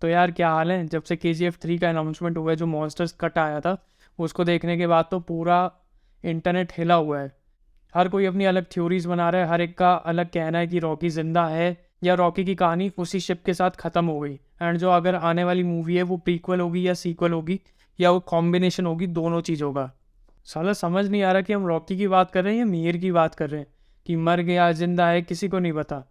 तो यार क्या हाल है। जब से KGF 3 का अनाउंसमेंट हुआ है, जो मॉन्स्टर्स कट आया था, उसको देखने के बाद तो पूरा इंटरनेट हिला हुआ है। हर कोई अपनी अलग थ्योरीज बना रहा है, हर एक का अलग कहना है कि रॉकी जिंदा है या रॉकी की कहानी उसी शिप के साथ ख़त्म हो गई। एंड जो अगर आने वाली मूवी है वो प्रीक्वल होगी या सीक्वल होगी या वो कॉम्बिनेशन होगी, दोनों चीज़ होगा। साला समझ नहीं आ रहा कि हम रॉकी की बात कर रहे हैं या मीर की बात कर रहे हैं, कि मर गया जिंदा है किसी को नहीं पता।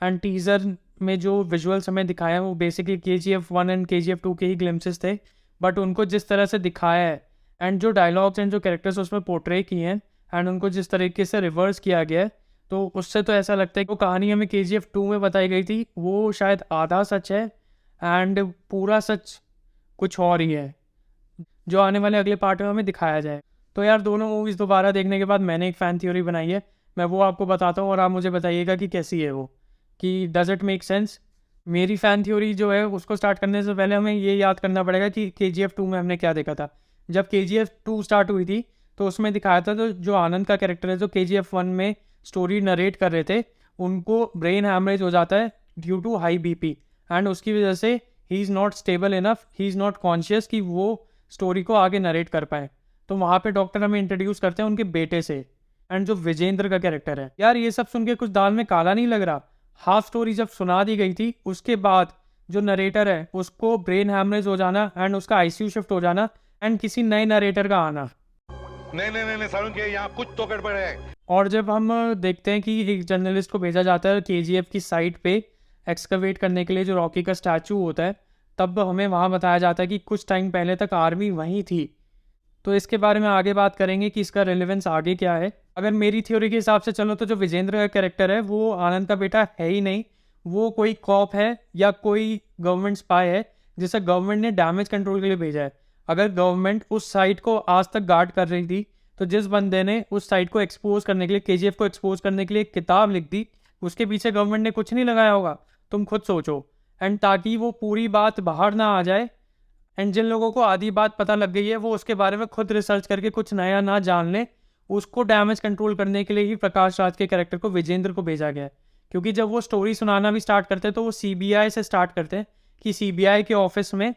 एंड टीज़र में जो विजुअल्स हमें दिखाया वो बेसिकली KGF 1 एंड KGF 2 के ही ग्लिम्सेस थे, बट उनको जिस तरह से दिखाया है एंड जो डायलॉग्स एंड जो कैरेक्टर्स उसमें पोर्ट्रे किए हैं एंड उनको जिस तरीके से रिवर्स किया गया है, तो उससे तो ऐसा लगता है कि वो कहानी हमें KGF 2 में बताई गई थी वो शायद आधा सच है एंड पूरा सच कुछ और ही है, जो आने वाले अगले पार्ट में हमें दिखाया जाए। तो यार दोनों मूवीज़ दोबारा देखने के बाद मैंने एक फ़ैन थ्योरी बनाई है, मैं वो आपको बताता हूँ और आप मुझे बताइएगा कि कैसी है वो, कि डज इट मेक सेंस। मेरी फ़ैन थ्योरी जो है उसको स्टार्ट करने से पहले हमें ये याद करना पड़ेगा कि KGF 2 में हमने क्या देखा था। जब KGF 2 स्टार्ट हुई थी तो उसमें दिखाया था, तो जो आनंद का कैरेक्टर है जो KGF 1 में स्टोरी नरेट कर रहे थे, उनको ब्रेन हैमरेज हो जाता है due to high BP, and उसकी वजह से he is not stable enough, he is not conscious कि वो स्टोरी को आगे नरेट कर पाए। तो वहाँ पे डॉक्टर हमें इंट्रोड्यूस करते हैं उनके बेटे से, एंड जो विजेंद्र का कैरेक्टर है। यार ये सब सुन के कुछ दाल में काला नहीं लग रहा। हाफ स्टोरी जब सुना दी गई थी उसके बाद जो नरेटर है उसको ब्रेन हैमरेज हो जाना एंड उसका ICU शिफ्ट हो जाना एंड किसी नए नरेटर का आना। नहीं नहीं नहीं, नहीं सारुण के यहाँ कुछ तो गड़बड़ है। और जब हम देखते हैं कि एक जर्नलिस्ट को भेजा जाता है KGF की साइट पे एक्सकवेट करने के लिए जो रॉकी का स्टैचू होता है, तब हमें वहाँ बताया जाता है कि कुछ टाइम पहले तक आर्मी वहीं थी। तो इसके बारे में आगे बात करेंगे कि इसका रेलेवेंस आगे क्या है। अगर मेरी थ्योरी के हिसाब से चलो तो जो विजेंद्र का कैरेक्टर है वो आनंद का बेटा है ही नहीं, वो कोई कॉप है या कोई गवर्नमेंट स्पाई है जिसे गवर्नमेंट ने डैमेज कंट्रोल के लिए भेजा है। अगर गवर्नमेंट उस साइट को आज तक गार्ड कर रही थी, तो जिस बंदे ने उस साइट को एक्सपोज करने के लिए, KGF को एक्सपोज करने के लिए एक किताब लिख दी, उसके पीछे गवर्नमेंट ने कुछ नहीं लगाया होगा। तुम खुद सोचो। एंड ताकि वो पूरी बात बाहर ना आ जाए एंड जिन लोगों को आधी बात पता लग गई है वो उसके बारे में खुद रिसर्च करके कुछ नया ना जान ले, उसको डैमेज कंट्रोल करने के लिए ही प्रकाश राज के कैरेक्टर को विजेंद्र को भेजा गया है। क्योंकि जब वो स्टोरी सुनाना भी स्टार्ट करते हैं तो वो CBI से स्टार्ट करते हैं कि CBI के ऑफिस में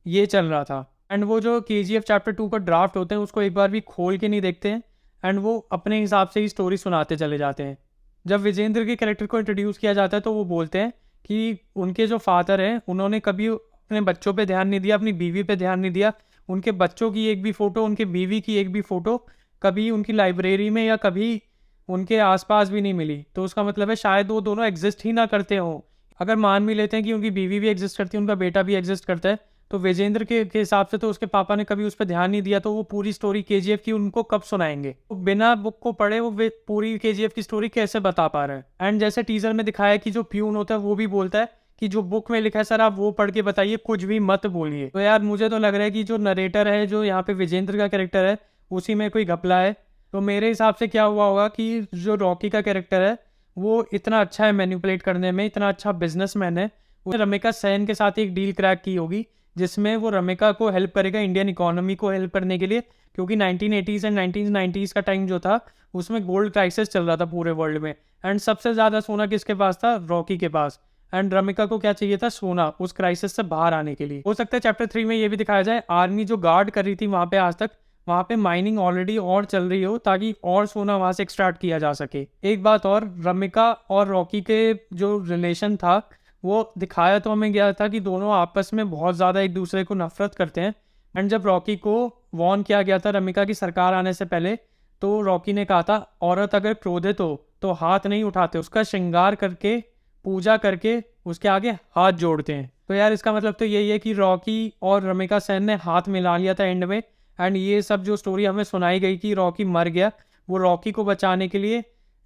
ये चल रहा था, एंड वो जो KGF चैप्टर 2 का ड्राफ्ट होते हैं उसको एक बार भी खोल के नहीं देखते हैं एंड वो अपने हिसाब से ही स्टोरी सुनाते चले जाते हैं। जब विजेंद्र के कैरेक्टर को इंट्रोड्यूस किया जाता है तो वो बोलते हैं कि उनके जो फादर हैं उन्होंने कभी अपने बच्चों पे ध्यान नहीं दिया, अपनी बीवी पे ध्यान नहीं दिया। उनके बच्चों की एक भी फ़ोटो, उनके बीवी की एक भी फ़ोटो कभी उनकी लाइब्रेरी में या कभी उनके आसपास भी नहीं मिली। तो उसका मतलब है शायद वो दोनों एग्जिस्ट ही ना करते हों। अगर मान भी लेते हैं कि उनकी बीवी भी एग्जिस्ट करती है, उनका बेटा भी एग्जिस्ट करता है, तो विजेंद्र के हिसाब से तो उसके पापा ने कभी उस पर ध्यान नहीं दिया, तो वो पूरी स्टोरी KGF की उनको कब सुनाएंगे। तो बिना बुक को पढ़े वो पूरी KGF की स्टोरी कैसे बता पा रहे हैं। एंड जैसे टीजर में दिखाया कि जो प्यून होता है वो भी बोलता है कि जो बुक में लिखा है सर आप वो पढ़ के बताइए, कुछ भी मत बोलिए। तो यार मुझे तो लग रहा है कि जो नरेटर है, जो यहाँ पे विजेंद्र का कैरेक्टर है, उसी में कोई घपला है। तो मेरे हिसाब से क्या हुआ होगा कि जो रॉकी का कैरेक्टर है वो इतना अच्छा है मैनिपुलेट करने में, इतना अच्छा बिजनेसमैन है, उसने रमिका सेन के साथ एक डील क्रैक की होगी जिसमें वो रमिका को हेल्प करेगा इंडियन इकोनॉमी को हेल्प करने के लिए। क्योंकि 1980s एंड 1990s का टाइम जो था उसमें गोल्ड क्राइसिस चल रहा था पूरे वर्ल्ड में, एंड सबसे ज़्यादा सोना किसके पास था? रॉकी के पास। एंड रमिका को क्या चाहिए था? सोना, उस क्राइसिस से बाहर आने के लिए। हो सकता है चैप्टर 3 में ये भी दिखाया जाए आर्मी जो गार्ड कर रही थी वहाँ पे आज तक, वहाँ पे माइनिंग ऑलरेडी और चल रही हो ताकि और सोना वहाँ से एक्सट्रैक्ट किया जा सके। एक बात और, रमिका और रॉकी के जो रिलेशन था वो दिखाया तो हमें गया था कि दोनों आपस में बहुत ज़्यादा एक दूसरे को नफरत करते हैं। एंड जब रॉकी को वॉर्न किया गया था रमिका की सरकार आने से पहले, तो रॉकी ने कहा था औरत अगर क्रोधित हो तो हाथ नहीं उठाते, उसका श्रृंगार करके, पूजा करके उसके आगे हाथ जोड़ते हैं। तो यार इसका मतलब तो यही है कि रॉकी और रमिका सेन ने हाथ मिला लिया था एंड में। एंड ये सब जो स्टोरी हमें सुनाई गई कि रॉकी मर गया, वो रॉकी को बचाने के लिए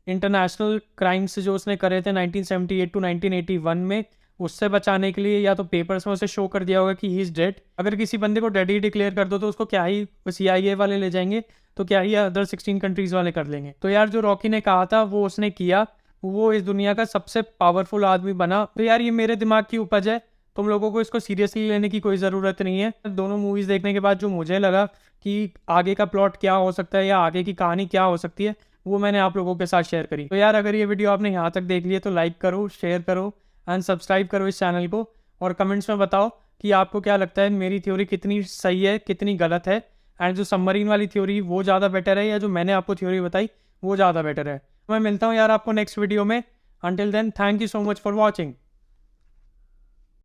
इंटरनेशनल क्राइम्स जो उसने करे थे 1978 टू 1981 में, उससे बचाने के लिए, या तो पेपर्स में उसे शो कर दिया होगा कि ही इज़ डेड। अगर किसी बंदे को डेड ही डिक्लेयर कर दो तो उसको क्या ही CIA वाले ले जाएंगे, तो क्या ही अदर 16 कंट्रीज वाले कर लेंगे। तो यार जो रॉकी ने कहा था वो उसने किया, वो इस दुनिया का सबसे पावरफुल आदमी बना। तो यार ये मेरे दिमाग की उपज है, तुम लोगों को इसको सीरियसली लेने की कोई ज़रूरत नहीं है। दोनों मूवीज़ देखने के बाद जो मुझे लगा कि आगे का प्लॉट क्या हो सकता है या आगे की कहानी क्या हो सकती है, वो मैंने आप लोगों के साथ शेयर करी। तो यार अगर ये वीडियो आपने यहाँ तक देख ली है तो लाइक करो, शेयर करो एंड सब्सक्राइब करो इस चैनल को। और कमेंट्स में बताओ कि आपको क्या लगता है मेरी थ्योरी कितनी सही है कितनी गलत है, एंड जो सबमरीन वाली थ्योरी वो ज़्यादा बेटर है या जो मैंने आपको थ्योरी बताई वो ज़्यादा बेटर है। मैं मिलता हूँ यार आपको नेक्स्ट वीडियो में। Until then thank you so much for watching.